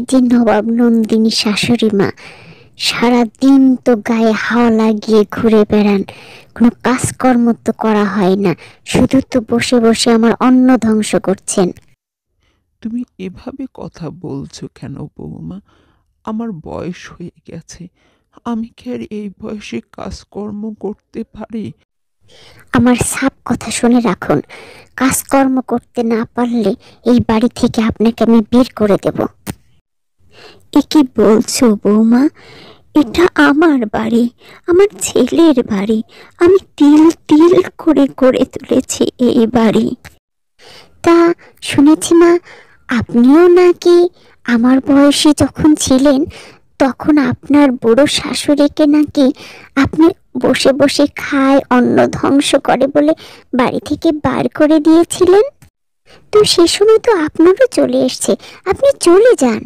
যে নবাব নন্দিনী শাশুড়ি মা, সারাদিন তো গায়ে হাওয়া লাগিয়ে ঘুরে বেড়ান, কোনো কাজকর্ম তো করা হয় না, শুধু তো বসে বসে আমার অন্ন ধ্বংস করছেন। তুমি এভাবে কথা বলছো কেন বৌমা? আমার বয়স হয়ে গেছে, আমি কি আর এই বয়সে কাজকর্ম করতে পারি? আমার সাপ কথা শুনে রাখুন, কাজকর্ম করতে না পারলে এই বাড়ি থেকে আপনাকে আমি বের করে দেব। এ কি বলছো বৌমা? এটা আমার বাড়ি, আমার ছেলের বাড়ি। আমি তিল তিল করে করে তুলেছি এই বাড়ি। তা শুনেছি মা, আপনিও নাকি আমার বয়সে যখন ছিলেন তখন আপনার বুড়ো শাশুড়িকে নাকি আপনি বসে বসে খায়, অন্ন ধ্বংস করে বলে বাড়ি থেকে বার করে দিয়েছিলেন। তো সে সময় তো আপনারও চলে এসছে, আপনি চলে যান।